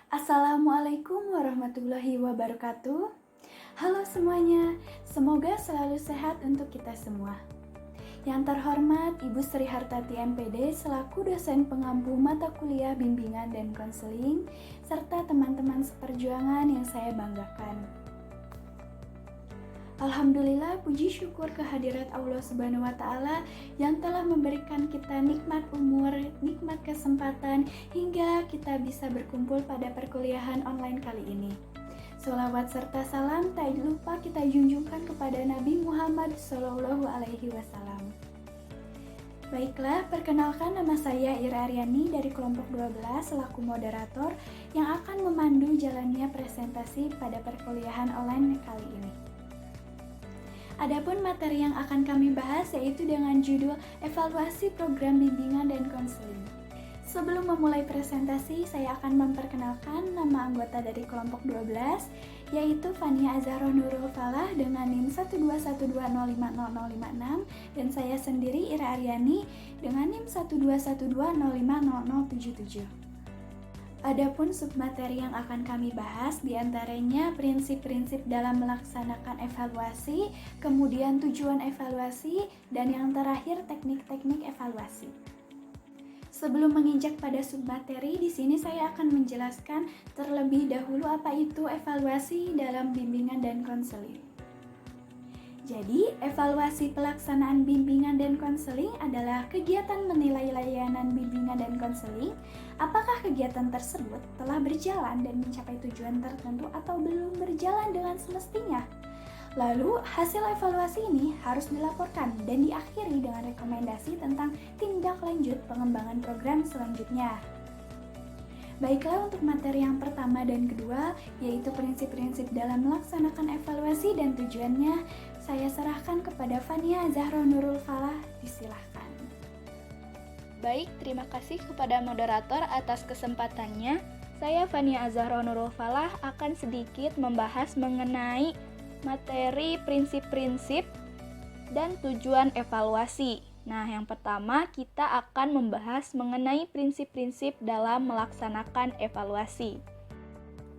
Assalamualaikum warahmatullahi wabarakatuh. Halo semuanya, semoga selalu sehat untuk kita semua. Yang terhormat Ibu Sri Hartati MPD selaku dosen pengampu mata kuliah bimbingan dan konseling, serta teman-teman seperjuangan yang saya banggakan. Alhamdulillah, puji syukur kehadirat Allah Subhanahu wa Ta'ala yang telah memberikan kita nikmat umur, nikmat kesempatan hingga kita bisa berkumpul pada perkuliahan online kali ini. Sholawat serta salam tak lupa kita junjungkan kepada Nabi Muhammad SAW. Baiklah, perkenalkan nama saya Ira Aryani dari kelompok 12 selaku moderator yang akan memandu jalannya presentasi pada perkuliahan online kali ini. Adapun materi yang akan kami bahas yaitu dengan judul Evaluasi Program Bimbingan dan Konseling. Sebelum memulai presentasi, saya akan memperkenalkan nama anggota dari kelompok 12, yaitu Fania Azahra Nurul Falah dengan NIM 121050056 dan saya sendiri Ira Aryani dengan NIM 121205077. Adapun submateri yang akan kami bahas diantaranya prinsip-prinsip dalam melaksanakan evaluasi, kemudian tujuan evaluasi, dan yang terakhir teknik-teknik evaluasi. Sebelum menginjak pada submateri, di sini saya akan menjelaskan terlebih dahulu apa itu evaluasi dalam bimbingan dan konseling. Jadi, evaluasi pelaksanaan bimbingan dan konseling adalah kegiatan menilai layanan bimbingan dan konseling, apakah kegiatan tersebut telah berjalan dan mencapai tujuan tertentu atau belum berjalan dengan semestinya. Lalu, hasil evaluasi ini harus dilaporkan dan diakhiri dengan rekomendasi tentang tindak lanjut pengembangan program selanjutnya. Baiklah, untuk materi yang pertama dan kedua, yaitu prinsip-prinsip dalam melaksanakan evaluasi dan tujuannya, saya serahkan kepada Fania Azahra Nurul Falah, disilahkan. Baik, terima kasih kepada moderator atas kesempatannya. Saya Fania Azahra Nurul Falah akan sedikit membahas mengenai materi prinsip-prinsip dan tujuan evaluasi. Nah, yang pertama kita akan membahas mengenai prinsip-prinsip dalam melaksanakan evaluasi.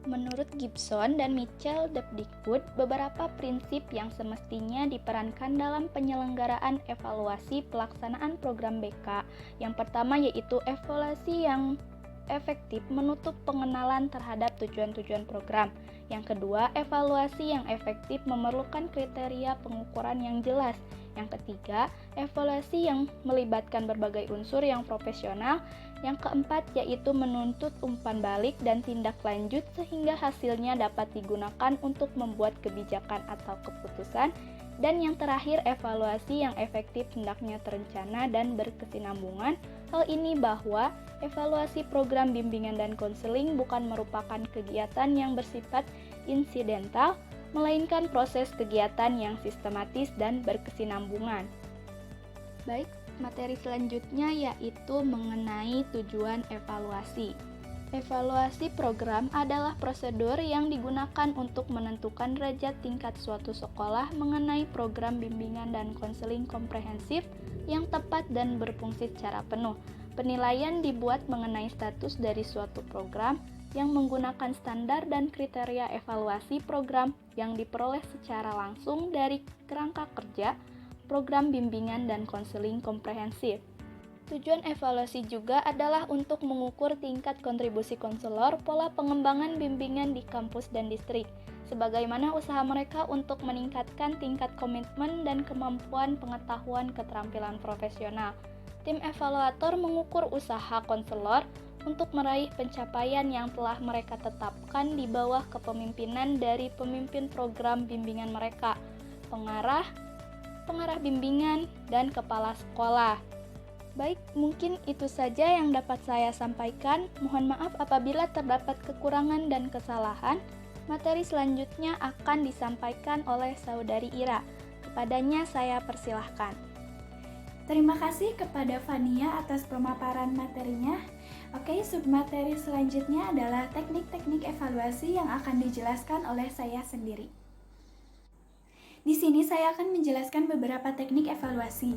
Menurut Gibson dan Mitchell Depdikbud, beberapa prinsip yang semestinya diperankan dalam penyelenggaraan evaluasi pelaksanaan program BK. Yang pertama yaitu evaluasi yang efektif menutup pengenalan terhadap tujuan-tujuan program. Yang kedua, evaluasi yang efektif memerlukan kriteria pengukuran yang jelas. Yang ketiga, evaluasi yang melibatkan berbagai unsur yang profesional. Yang keempat, yaitu menuntut umpan balik dan tindak lanjut sehingga hasilnya dapat digunakan untuk membuat kebijakan atau keputusan. Dan yang terakhir, evaluasi yang efektif hendaknya terencana dan berkesinambungan. Hal ini bahwa evaluasi program bimbingan dan konseling bukan merupakan kegiatan yang bersifat insidental, melainkan proses kegiatan yang sistematis dan berkesinambungan. Baik, materi selanjutnya yaitu mengenai tujuan evaluasi. Evaluasi program adalah prosedur yang digunakan untuk menentukan derajat tingkat suatu sekolah mengenai program bimbingan dan konseling komprehensif yang tepat dan berfungsi secara penuh. Penilaian dibuat mengenai status dari suatu program yang menggunakan standar dan kriteria evaluasi program yang diperoleh secara langsung dari kerangka kerja program bimbingan dan konseling komprehensif. Tujuan evaluasi juga adalah untuk mengukur tingkat kontribusi konselor, pola pengembangan bimbingan di kampus dan distrik, sebagaimana usaha mereka untuk meningkatkan tingkat komitmen dan kemampuan pengetahuan keterampilan profesional. Tim evaluator mengukur usaha konselor untuk meraih pencapaian yang telah mereka tetapkan di bawah kepemimpinan dari pemimpin program bimbingan mereka, pengarah bimbingan, dan kepala sekolah. Baik, mungkin itu saja yang dapat saya sampaikan. Mohon maaf apabila terdapat kekurangan dan kesalahan. Materi selanjutnya akan disampaikan oleh Saudari Ira. Kepadanya saya persilahkan. Terima kasih kepada Fania atas pemaparan materinya. Oke, submateri selanjutnya adalah teknik-teknik evaluasi yang akan dijelaskan oleh saya sendiri. Di sini saya akan menjelaskan beberapa teknik evaluasi.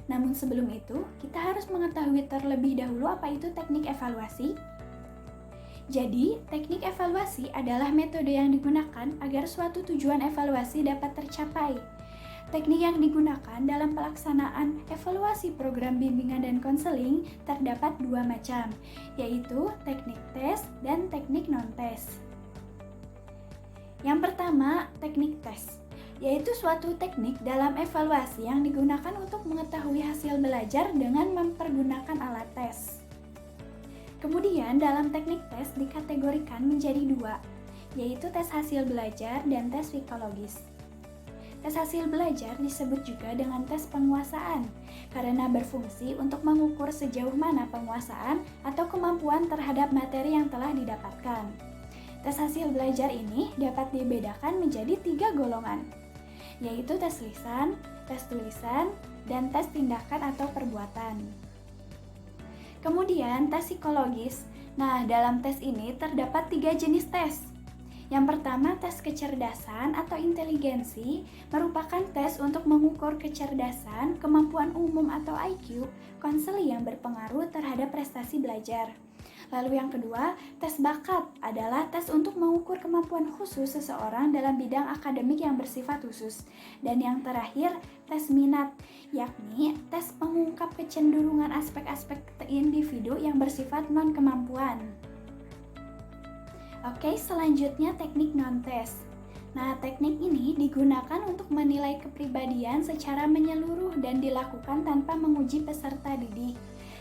Namun sebelum itu, kita harus mengetahui terlebih dahulu apa itu teknik evaluasi. Jadi, teknik evaluasi adalah metode yang digunakan agar suatu tujuan evaluasi dapat tercapai. Teknik yang digunakan dalam pelaksanaan evaluasi program bimbingan dan konseling terdapat dua macam, yaitu teknik tes dan teknik non-tes. Yang pertama, teknik tes, yaitu suatu teknik dalam evaluasi yang digunakan untuk mengetahui hasil belajar dengan mempergunakan alat tes. Kemudian dalam teknik tes dikategorikan menjadi dua, yaitu tes hasil belajar dan tes psikologis. Tes hasil belajar disebut juga dengan tes penguasaan, karena berfungsi untuk mengukur sejauh mana penguasaan atau kemampuan terhadap materi yang telah didapatkan. Tes hasil belajar ini dapat dibedakan menjadi 3 golongan, yaitu tes lisan, tes tulisan, dan tes tindakan atau perbuatan. Kemudian tes psikologis. Nah, dalam tes ini terdapat 3 jenis tes. Yang pertama, tes kecerdasan atau inteligensi merupakan tes untuk mengukur kecerdasan, kemampuan umum atau IQ, konseli yang berpengaruh terhadap prestasi belajar. Lalu yang kedua, tes bakat adalah tes untuk mengukur kemampuan khusus seseorang dalam bidang akademik yang bersifat khusus. Dan yang terakhir, tes minat, yakni tes pengungkap kecenderungan aspek-aspek individu yang bersifat non-kemampuan. Oke, selanjutnya teknik non-tes. Nah, teknik ini digunakan untuk menilai kepribadian secara menyeluruh dan dilakukan tanpa menguji peserta didik.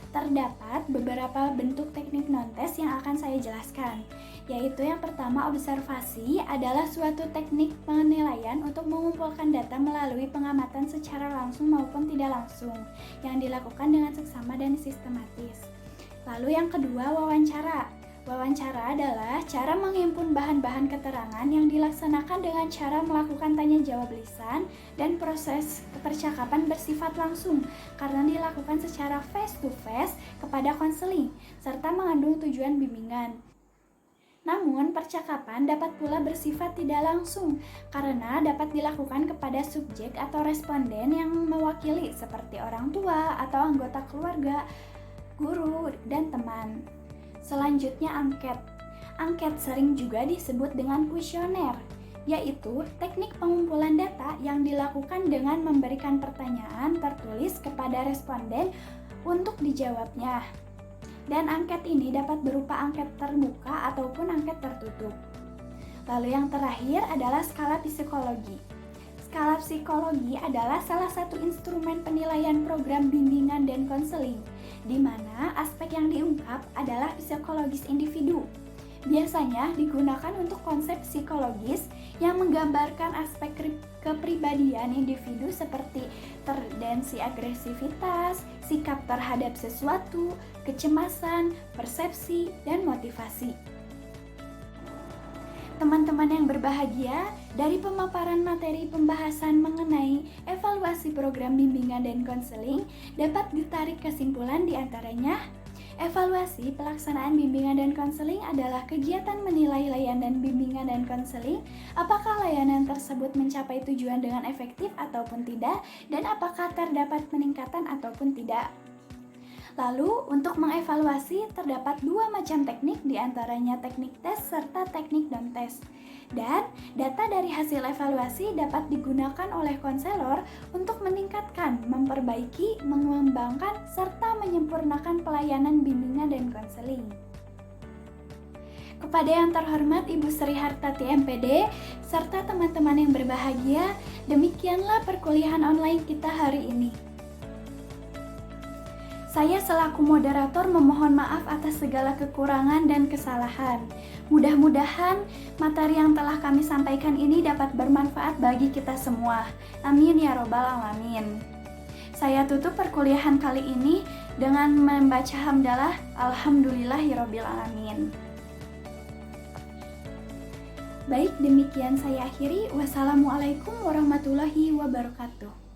Terdapat beberapa bentuk teknik non-tes yang akan saya jelaskan, yaitu yang pertama, observasi adalah suatu teknik penilaian untuk mengumpulkan data melalui pengamatan secara langsung maupun tidak langsung, yang dilakukan dengan seksama dan sistematis. Lalu yang kedua, wawancara. Wawancara adalah cara menghimpun bahan-bahan keterangan yang dilaksanakan dengan cara melakukan tanya jawab lisan dan proses percakapan bersifat langsung karena dilakukan secara face to face kepada konseling serta mengandung tujuan bimbingan. Namun, percakapan dapat pula bersifat tidak langsung karena dapat dilakukan kepada subjek atau responden yang mewakili seperti orang tua atau anggota keluarga, guru, dan teman. Selanjutnya, angket. Angket sering juga disebut dengan kuesioner, yaitu teknik pengumpulan data yang dilakukan dengan memberikan pertanyaan tertulis kepada responden untuk dijawabnya. Dan angket ini dapat berupa angket terbuka ataupun angket tertutup. Lalu yang terakhir adalah skala psikologi. Skala psikologi adalah salah satu instrumen penilaian program bimbingan dan konseling, di mana aspek yang diungkap adalah psikologis individu. Biasanya digunakan untuk konsep psikologis yang menggambarkan aspek kepribadian individu seperti tendensi agresivitas, sikap terhadap sesuatu, kecemasan, persepsi, dan motivasi. Teman-teman yang berbahagia, dari pemaparan materi pembahasan mengenai evaluasi program bimbingan dan konseling dapat ditarik kesimpulan diantaranya, evaluasi pelaksanaan bimbingan dan konseling adalah kegiatan menilai layanan bimbingan dan konseling, apakah layanan tersebut mencapai tujuan dengan efektif ataupun tidak, dan apakah terdapat peningkatan ataupun tidak. Lalu, untuk mengevaluasi terdapat 2 macam teknik, diantaranya teknik tes serta teknik non-tes. Dan data dari hasil evaluasi dapat digunakan oleh konselor untuk meningkatkan, memperbaiki, mengembangkan, serta menyempurnakan pelayanan bimbingan dan konseling. Kepada yang terhormat Ibu Sri Hartati MPD, serta teman-teman yang berbahagia, demikianlah perkuliahan online kita hari ini. Saya selaku moderator memohon maaf atas segala kekurangan dan kesalahan. Mudah-mudahan materi yang telah kami sampaikan ini dapat bermanfaat bagi kita semua. Amin ya robbal alamin. Saya tutup perkuliahan kali ini dengan membaca hamdalah alhamdulillahirabbil alamin. Baik, demikian saya akhiri. Wassalamualaikum warahmatullahi wabarakatuh.